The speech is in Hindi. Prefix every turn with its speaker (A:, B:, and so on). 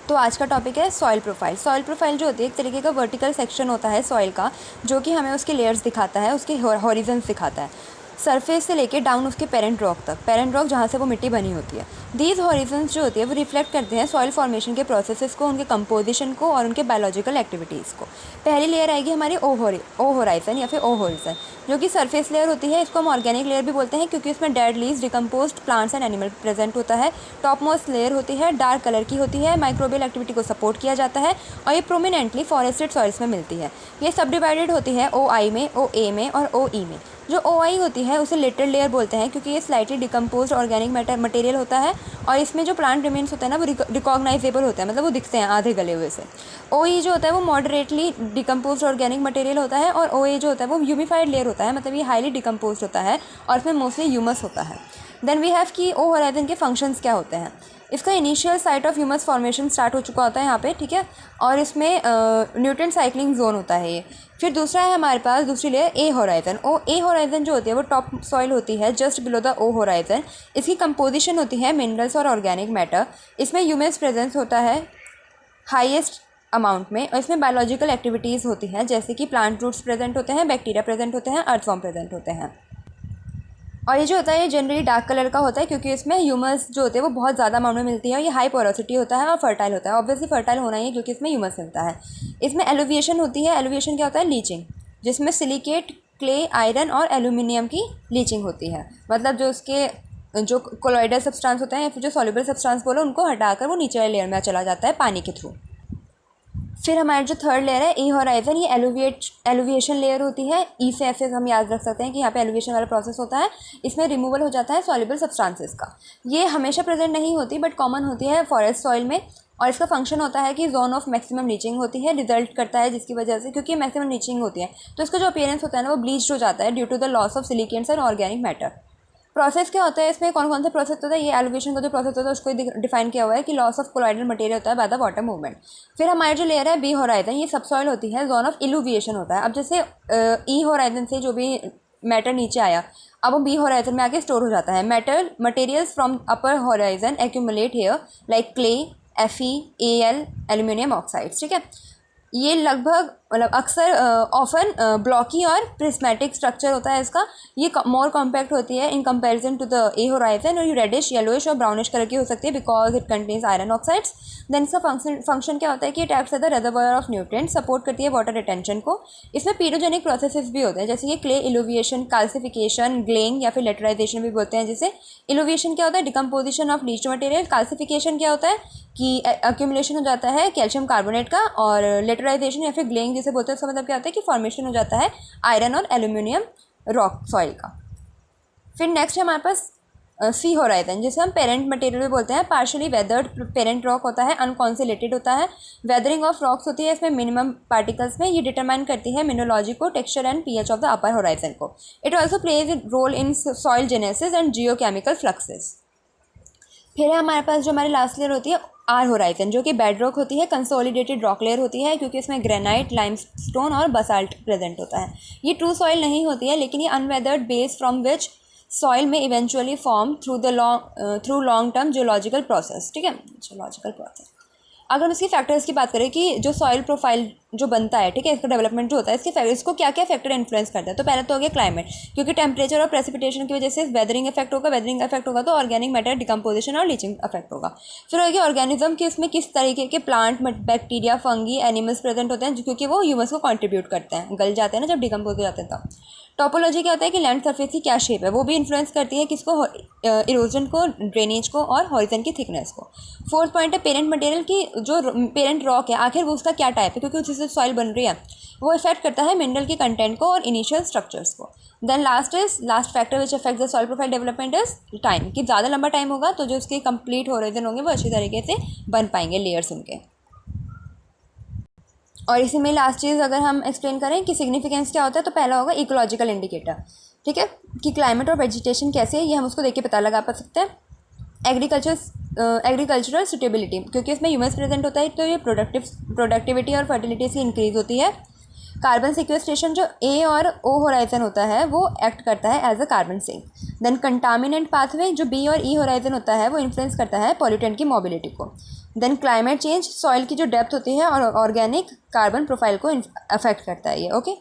A: तो आज का टॉपिक है सॉइल प्रोफाइल। सॉइल प्रोफाइल जो होती है एक तरीके का वर्टिकल सेक्शन होता है सॉइल का, जो कि हमें उसके लेयर्स दिखाता है, उसके हॉरिजन्स दिखाता है, सरफेस से लेके डाउन उसके पेरेंट रॉक तक, पेरेंट रॉक जहाँ से वो मिट्टी बनी होती है। दीज हॉरिजन्स जो होती है वो रिफ्लेक्ट करते हैं सॉइल फॉर्मेशन के प्रोसेसेस को, उनके कंपोजिशन को और उनके बायोलॉजिकल एक्टिविटीज़ को। पहली लेयर आएगी हमारी ओ होराइजन या फिर ओ होरिजन, जो कि सरफेस लेयर होती है। इसको हम ऑर्गेनिक लेयर भी बोलते हैं क्योंकि इसमें dead leaves, decomposed plants and animal present होता है। टॉप मोस्ट लेयर होती है, डार्क कलर की होती है, माइक्रोबियल एक्टिविटी को सपोर्ट किया जाता है और ये प्रोमिनेंटली फॉरेस्टेड सॉइल्स में मिलती है। ये सब डिवाइडेड होती है ओ आई में, ओ ए में और ओ ई में। जो ओ आई होती है उसे लिटल लेयर बोलते हैं क्योंकि ये स्लाइटली डिकम्पोज ऑर्गेनिक मटेरियल होता है और इसमें जो प्लांट रिमेन्स होते हैं ना वो रिकॉग्नाइजेबल होते हैं, मतलब वो दिखते हैं आधे गले हुए से। ओ ई जो होता है वो मॉडरेटली डिकम्पोज ऑर्गेनिक मटेरियल होता है और ओ ए जो होता है वो ह्यूमिफाइड लेयर होता है, मतलब ये हाईली डिकम्पोज होता है और इसमें मोस्टली ह्यूमस होता है। देन वी हैव कि ओ होराइजन के फंक्शंस क्या होते हैं। इसका initial site of humus formation start हो चुका होता है यहाँ पे, ठीक है, और इसमें न्यूट्रिएंट साइक्लिंग जोन होता है ये। फिर दूसरा है हमारे पास दूसरी layer A horizon. A horizon जो होती है वो टॉप सॉइल होती है just below the O horizon. इसकी कंपोजिशन होती है मिनरल्स और ऑर्गेनिक मैटर। इसमें ह्यूमस प्रेजेंस होता है हाईएस्ट अमाउंट में और इसमें बायोलॉजिकल एक्टिविटीज़ होती हैं, जैसे कि प्लांट रूट्स प्रेजेंट होते हैं, बैक्टीरिया प्रेजेंट होते हैं, अर्थवॉर्म प्रेजेंट होते हैं। और ये जो होता है ये जनरली डार्क कलर का होता है क्योंकि इसमें ह्यूमस जो होते हैं वो बहुत ज़्यादा अमाउंट में मिलती है और ये हाई पोरोसिटी होता है और फर्टाइल होता है। ऑब्वियसली फर्टाइल होना ही है क्योंकि इसमें ह्यूमस मिलता है। इसमें एलुविएशन होती है। एलुविएशन क्या होता है? लीचिंग, जिसमें सिलिकेट, क्ले, आयरन और एल्यूमिनियम की लीचिंग होती है। मतलब जो उसके जो कोलॉइडल सब्सटेंस होते हैं या फिर जो सॉल्युबल सब्सटेंस बोलो उनको हटाकर वो नीचे वाले लेयर में चला जाता है पानी के थ्रू। फिर हमारी जो थर्ड लेयर है ई होराइजन, ये एलुविएशन लेयर होती है। ई से ऐसे हम याद रख सकते हैं कि यहाँ पे एलुविएशन वाला प्रोसेस होता है। इसमें रिमूवल हो जाता है सॉल्युबल सब्सटेंसेस का। ये हमेशा प्रेजेंट नहीं होती बट कॉमन होती है फॉरेस्ट सॉइल में और इसका फंक्शन होता है कि जोन ऑफ मैक्सिमम लीचिंग होती है, रिजल्ट करता है जिसकी वजह से, क्योंकि मैक्सिमम लीचिंग होती है तो इसका जो अपीयरेंस होता है ना वो ब्लीच्ड हो जाता है due to the loss of silicates and organic matter. Process क्या होता है इसमें, कौन कौन से प्रोसेस होता है? ये एलिवेशन का जो प्रोसेस होता है उसको डिफाइन किया हुआ है कि लॉस ऑफ कोलॉइडल मटेरियल होता है बाय द वाटर मूवमेंट। फिर हमारी जो लेयर है बी होराइजन, ये सब सॉइल होती है, जोन ऑफ इल्यूविएशन होता है। अब जैसे ई होराइजन से जो भी मैटर नीचे आया अब वो बी होराइजन में आके स्टोर हो जाता है। Materials from upper horizon accumulate here like clay, F E, L, aluminium oxides, ठीक है। ये लगभग मतलब अक्सर ऑफन ब्लॉकी और प्रिस्मेटिक स्ट्रक्चर होता है इसका। ये मोर कॉम्पैक्ट होती है in comparison to the A horizon और ये रेडिश, येलोइश और ब्राउनिश कलर की हो सकती है because it contains iron oxides. Then इसका फंक्शन क्या होता है कि it acts as the reservoir of nutrient, support करती है वाटर रिटेंशन को। इसमें पीरोजेनिक प्रोसेसेस भी होते हैं जैसे कि क्ले इल्यूविएशन, कैल्सिफिकेशन, ग्लेइंग या फिर लेटराइजेशन भी बोलते हैं जिसे। इल्यूविएशन क्या होता है? Decomposition of leached material. Calcification क्या होता है कि अक्यूमुलेशन हो जाता है कैल्शियम कार्बोनेट का। और लेटराइजेशन या फिर ग्लेइंग जिसे बोलते हैं उसका मतलब क्या होता है कि फॉर्मेशन हो जाता है आयरन और एल्यूमिनियम रॉक सॉइल का। फिर नेक्स्ट है हमारे पास सी होराइजन, जिसे हम पेरेंट मटेरियल भी बोलते हैं। पार्शियली वेदर्ड पेरेंट रॉक होता है, अनकॉन्सिलेटेड होता है। वेदरिंग ऑफ रॉक्स होती है इसमें मिनिमम पार्टिकल्स में। ये डिटरमाइन करती है मिनोलॉजी को, texture and pH of the upper horizon को। It also plays a role in soil genesis and geochemical fluxes. फिर है हमारे पास जो हमारी लास्ट लेयर होती है आर होराइजन, जो कि बेड रॉक होती है, कंसोलिडेटेड रॉक लेयर होती है क्योंकि इसमें ग्रेनाइट, लाइमस्टोन और बसाल्ट प्रेजेंट होता है। ये ट्रू सॉइल नहीं होती है लेकिन ये unweathered base from which soil में eventually form through long term geological process, ठीक है, जियोलॉजिकल प्रोसेस। अगर हम इसकी फैक्टर्स की बात करें कि जो सॉइल प्रोफाइल जो बनता है, ठीक है, इसका डेवलपमेंट जो होता है, इसको क्या क्या फैक्टर इन्फ्लुएंस करता है, तो पहले तो हो गया क्लाइमेट, क्योंकि टेम्परेचर और प्रेसिपिटेशन की वजह से वेदरिंग इफेक्ट होगा। वेदरिंग इफेक्ट होगा तो ऑर्गेनिक मैटर डिकम्पोजिशन और लीचिंग इफेक्ट होगा। फिर हो गया ऑर्गेनिज्म कि इसमें किस तरीके के plant, bacteria, fungi, animals present होते हैं क्योंकि वो ह्यूमस को कॉन्ट्रीब्यूट करते हैं, गल जाते हैं ना जब डिकम्पोज हो जाते हैं तब। टोपोलॉजी क्या होता है कि लैंड सरफेस की क्या शेप है वो भी इन्फ्लुएंस करती है किसको, इरोजन को, ड्रेनेज को और हॉरिजन की थिकनेस को। फोर्थ पॉइंट है पेरेंट मटेरियल की, जो पेरेंट रॉक है आखिर वो उसका क्या टाइप है क्योंकि उसी से सॉइल बन रही है, वो इफेक्ट करता है मिनरल की कंटेंट को और इनिशियल स्ट्रक्चर्स को। Then last factor which affect the soil profile development is time, कि ज़्यादा लंबा टाइम होगा तो जो उसके कंप्लीट होराइजन होंगे वो अच्छी तरीके से बन पाएंगे लेयर्स उनके। और इसी में लास्ट चीज़ अगर हम एक्सप्लेन करें कि सिग्निफिकेंस क्या होता है तो पहला होगा इकोलॉजिकल इंडिकेटर, ठीक है, कि क्लाइमेट और वेजिटेशन कैसे है ये हम उसको देख के पता लगा पा सकते हैं। एग्रीकल्चरल सुटेबिलिटी, क्योंकि इसमें ह्यूमस प्रेजेंट होता है तो ये प्रोडक्टिविटी और फर्टिलिटी से इंक्रीज होती है। कार्बन सिक्वेस्ट्रेशन जो ए और ओ होराइजन होता है वो एक्ट करता है as a carbon sink. Then contaminant pathway जो बी और ई होराइजन होता है वो इन्फ्लुएंस करता है पॉल्यूटेंट की मोबिलिटी को। देन क्लाइमेट चेंज, सॉइल की जो डेप्थ होती है और ऑर्गेनिक कार्बन प्रोफाइल को अफेक्ट करता है ये। ओके।